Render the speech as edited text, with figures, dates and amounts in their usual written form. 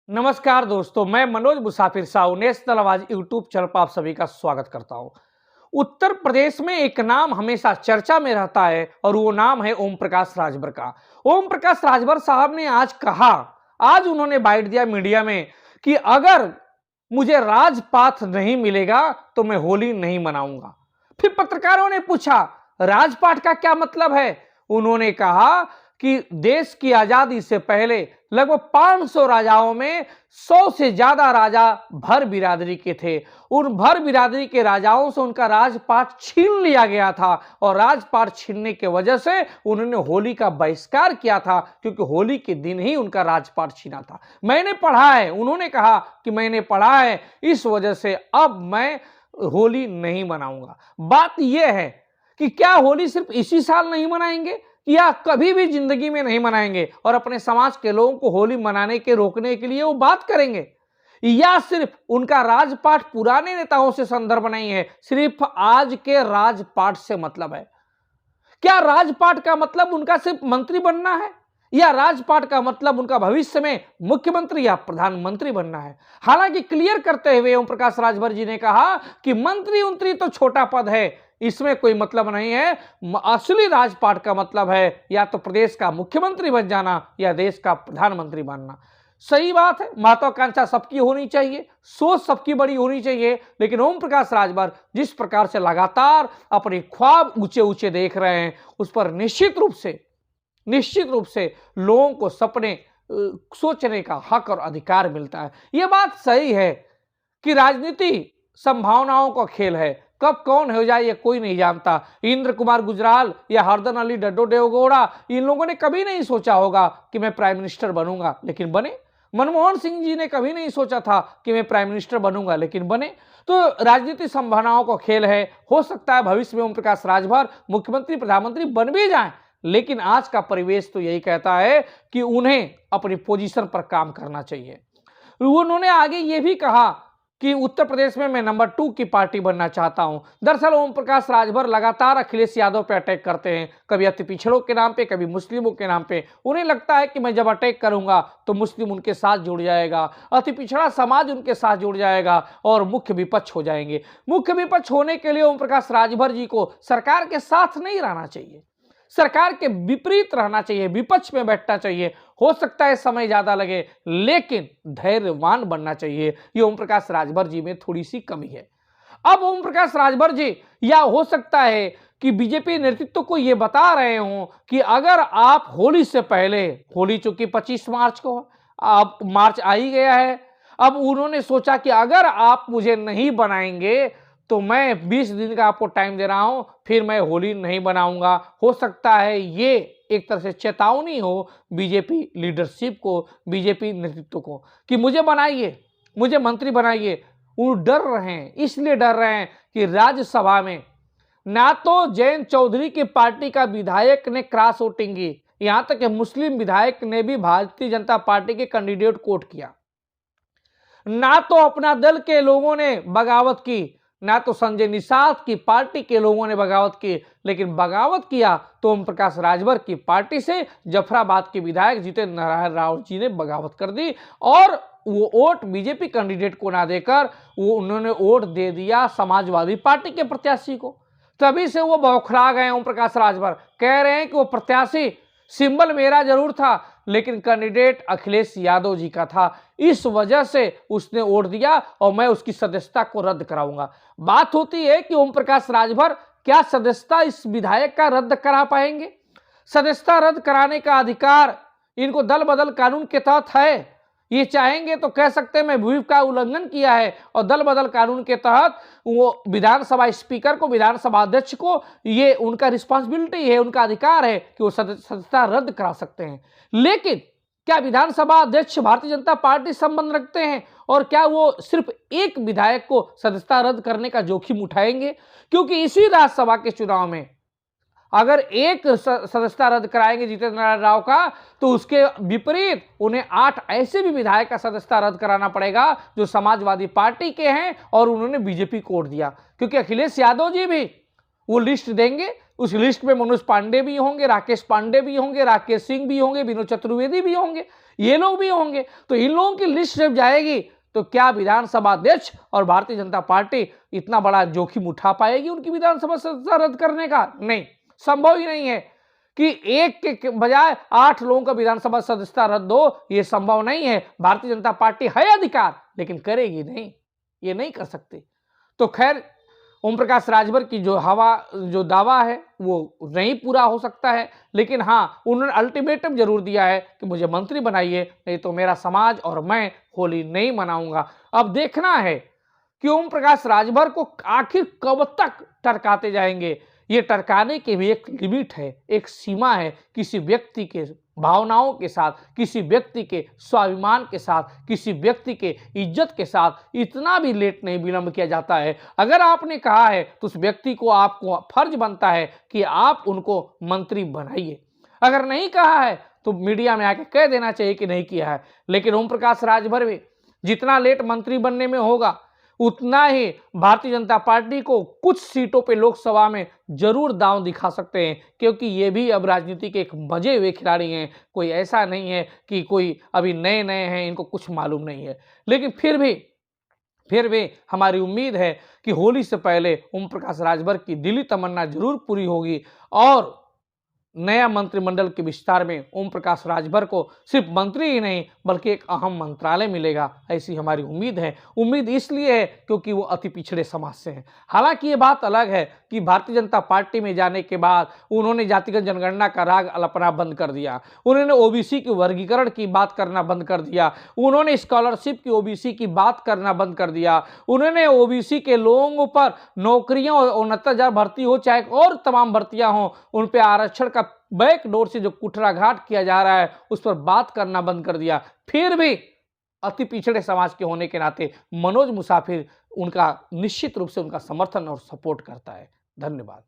नमस्कार दोस्तों, मैं मनोज मुसाफिर साहू नेशनल आवाज यूट्यूब चैनल पर आप सभी का स्वागत करता हूं। उत्तर प्रदेश में एक नाम हमेशा चर्चा में रहता है और वो नाम है ओम प्रकाश राजभर का। ओम प्रकाश राजभर साहब ने आज कहा, आज उन्होंने बाइट दिया मीडिया में कि अगर मुझे राजपाथ नहीं मिलेगा तो मैं होली नहीं मनाऊंगा। फिर पत्रकारों ने पूछा, राजपाठ का क्या मतलब है? उन्होंने कहा कि देश की आजादी से पहले लगभग 500 राजाओं में 100 से ज्यादा राजा भर बिरादरी के थे। उन भर बिरादरी के राजाओं से उनका राजपाट छीन लिया गया था और राजपाट छीनने के वजह से उन्होंने होली का बहिष्कार किया था, क्योंकि होली के दिन ही उनका राजपाट छीना था। मैंने पढ़ा है, उन्होंने कहा कि मैंने पढ़ा है, इस वजह से अब मैं होली नहीं मनाऊंगा। बात यह है कि क्या होली सिर्फ इसी साल नहीं मनाएंगे या कभी भी जिंदगी में नहीं मनाएंगे और अपने समाज के लोगों को होली मनाने के रोकने के लिए वो बात करेंगे, या सिर्फ उनका राजपाट पुराने नेताओं से संदर्भ नहीं है, सिर्फ आज के राजपाट से मतलब है? क्या राजपाट का मतलब उनका सिर्फ मंत्री बनना है या राजपाट का मतलब उनका भविष्य में मुख्यमंत्री या प्रधानमंत्री बनना है? हालांकि क्लियर करते हुए ओम प्रकाश राजभर जी ने कहा कि मंत्री उंत्री तो छोटा पद है, इसमें कोई मतलब नहीं है। असली राजपाट का मतलब है या तो प्रदेश का मुख्यमंत्री बन जाना या देश का प्रधानमंत्री बनना। सही बात है, महत्वाकांक्षा सबकी होनी चाहिए, सोच सबकी बड़ी होनी चाहिए, लेकिन ओम प्रकाश राजभर जिस प्रकार से लगातार अपने ख्वाब ऊंचे ऊंचे देख रहे हैं, उस पर निश्चित रूप से लोगों को सपने सोचने का हक और अधिकार मिलता है। यह बात सही है कि राजनीति संभावनाओं का खेल है, कब कौन हो जाए ये कोई नहीं जानता। इंद्र कुमार गुजराल या हरदन अली डड्डो देवगौड़ा, इन लोगों ने कभी नहीं सोचा होगा कि मैं प्राइम मिनिस्टर बनूंगा, लेकिन बने। मनमोहन सिंह जी ने कभी नहीं सोचा था कि मैं प्राइम मिनिस्टर बनूंगा, लेकिन बने। तो राजनीति संभावनाओं का खेल है, हो सकता है भविष्य में ओम प्रकाश राजभर मुख्यमंत्री प्रधानमंत्री बन भी जाएं, लेकिन आज का परिवेश तो यही कहता है कि उन्हें अपनी पोजीशन पर काम करना चाहिए। उन्होंने आगे ये भी कहा कि उत्तर प्रदेश में मैं नंबर 2 की पार्टी बनना चाहता हूं। दरअसल ओम प्रकाश राजभर लगातार अखिलेश यादव पे अटैक करते हैं, कभी अति पिछड़ों के नाम पे, कभी मुस्लिमों के नाम पे। उन्हें लगता है कि मैं जब अटैक करूंगा तो मुस्लिम उनके साथ जुड़ जाएगा, अति पिछड़ा समाज उनके साथ जुड़ जाएगा और मुख्य विपक्ष हो जाएंगे। मुख्य विपक्ष होने के लिए ओम प्रकाश राजभर जी को सरकार के साथ नहीं रहना चाहिए, सरकार के विपरीत रहना चाहिए, विपक्ष में बैठना चाहिए। हो सकता है समय ज्यादा लगे, लेकिन धैर्यवान बनना चाहिए। ये ओम प्रकाश राजभर जी में थोड़ी सी कमी है। अब ओम प्रकाश राजभर जी, या हो सकता है कि बीजेपी नेतृत्व को यह बता रहे हों कि अगर आप होली से पहले, होली चूंकि 25 मार्च को, अब मार्च आ ही गया है, अब उन्होंने सोचा कि अगर आप मुझे नहीं बनाएंगे तो मैं 20 दिन का आपको टाइम दे रहा हूं, फिर मैं होली नहीं बनाऊंगा। हो सकता है ये एक तरह से चेतावनी हो बीजेपी लीडरशिप को, बीजेपी नेतृत्व को, कि मुझे बनाइए, मुझे मंत्री बनाइए। वो डर रहे हैं, इसलिए डर रहे हैं कि राज्यसभा में ना तो जयंत चौधरी की पार्टी का विधायक ने क्रॉस वोटिंग की, यहां तक कि मुस्लिम विधायक ने भी भारतीय जनता पार्टी के कैंडिडेट कोट किया, ना तो अपना दल के लोगों ने बगावत की, ना तो संजय निषाद की पार्टी के लोगों ने बगावत की, लेकिन बगावत किया तो ओम प्रकाश राजभर की पार्टी से जफराबाद के विधायक जितेंद्र नारायण राव जी ने बगावत कर दी और वो वोट बीजेपी कैंडिडेट को ना देकर वो उन्होंने वोट दे दिया समाजवादी पार्टी के प्रत्याशी को। तभी से वो बौखला गए ओम प्रकाश राजभर, कह रहे हैं कि वो प्रत्याशी सिंबल मेरा जरूर था लेकिन कैंडिडेट अखिलेश यादव जी का था, इस वजह से उसने वोट दिया और मैं उसकी सदस्यता को रद्द कराऊंगा। बात होती है कि ओम प्रकाश राजभर क्या सदस्यता इस विधायक का रद्द करा पाएंगे? सदस्यता रद्द कराने का अधिकार इनको दल बदल कानून के तहत है। ये चाहेंगे तो कह सकते हैं मैं व्हिप का उल्लंघन किया है, और दल बदल कानून के तहत वो विधानसभा स्पीकर को, विधानसभा अध्यक्ष को, ये उनका रिस्पॉन्सिबिलिटी है, उनका अधिकार है कि वो सदस्यता रद्द करा सकते हैं। लेकिन क्या विधानसभा अध्यक्ष भारतीय जनता पार्टी संबंध रखते हैं और क्या वो सिर्फ एक विधायक को सदस्यता रद्द करने का जोखिम उठाएंगे? क्योंकि इसी राज्यसभा के चुनाव में अगर एक सदस्यता रद्द कराएंगे जितेंद्र नारायण राव का, तो उसके विपरीत उन्हें 8 ऐसे भी विधायक का सदस्यता रद्द कराना पड़ेगा जो समाजवादी पार्टी के हैं और उन्होंने बीजेपी को वोट दिया। क्योंकि अखिलेश यादव जी भी वो लिस्ट देंगे, उस लिस्ट में मनोज पांडे भी होंगे, राकेश पांडे भी होंगे, राकेश सिंह भी होंगे, विनोद चतुर्वेदी भी होंगे। ये लोग भी होंगे। तो इन लोगों की लिस्ट जब जाएगी तो क्या विधानसभा अध्यक्ष और भारतीय जनता पार्टी इतना बड़ा जोखिम उठा पाएगी उनकी विधानसभा सदस्यता रद्द करने का? नहीं, संभव ही नहीं है कि एक के बजाय 8 लोगों का विधानसभा सदस्यता रद्द हो, यह संभव नहीं है। भारतीय जनता पार्टी है अधिकार, लेकिन करेगी नहीं, ये नहीं कर सकती। तो खैर, ओम प्रकाश राजभर की जो दावा है वो नहीं पूरा हो सकता है, लेकिन हाँ, उन्होंने अल्टीमेटम जरूर दिया है कि मुझे मंत्री बनाइए, नहीं तो मेरा समाज और मैं होली नहीं मनाऊंगा। अब देखना है कि ओम प्रकाश राजभर को आखिर कब तक टरकाते जाएंगे। ये टरकाने की भी एक लिमिट है, एक सीमा है। किसी व्यक्ति के भावनाओं के साथ, किसी व्यक्ति के स्वाभिमान के साथ, किसी व्यक्ति के इज्जत के साथ इतना भी लेट नहीं विलंब किया जाता है। अगर आपने कहा है तो उस व्यक्ति को आपको फर्ज बनता है कि आप उनको मंत्री बनाइए। अगर नहीं कहा है तो मीडिया में आके कह देना चाहिए कि नहीं किया है। लेकिन ओम प्रकाश राजभर भी जितना लेट मंत्री बनने में होगा, उतना ही भारतीय जनता पार्टी को कुछ सीटों पे लोकसभा में जरूर दांव दिखा सकते हैं, क्योंकि ये भी अब राजनीति के एक मजे हुए खिलाड़ी हैं। कोई ऐसा नहीं है कि कोई अभी नए नए हैं, इनको कुछ मालूम नहीं है। लेकिन फिर भी हमारी उम्मीद है कि होली से पहले ओम प्रकाश राजभर की दिली तमन्ना जरूर पूरी होगी और नया मंत्रिमंडल के विस्तार में ओम प्रकाश राजभर को सिर्फ मंत्री ही नहीं बल्कि एक अहम मंत्रालय मिलेगा, ऐसी हमारी उम्मीद है। उम्मीद इसलिए है क्योंकि वो अति पिछड़े समाज से हैं। हालांकि ये बात अलग है कि भारतीय जनता पार्टी में जाने के बाद उन्होंने जातिगत जनगणना का राग अल्पना बंद कर दिया, उन्होंने ओबीसी के वर्गीकरण की बात करना बंद कर दिया, उन्होंने स्कॉलरशिप की ओबीसी की बात करना बंद कर दिया, उन्होंने ओबीसी के लोगों पर नौकरियां 69,000 भर्ती हो चाहे और तमाम भर्तियां हों, उन पर आरक्षण का बैकडोर से जो कुठराघात किया जा रहा है उस पर बात करना बंद कर दिया। फिर भी अति पिछड़े समाज के होने के नाते मनोज मुसाफिर उनका निश्चित रूप से उनका समर्थन और सपोर्ट करता है। धन्यवाद।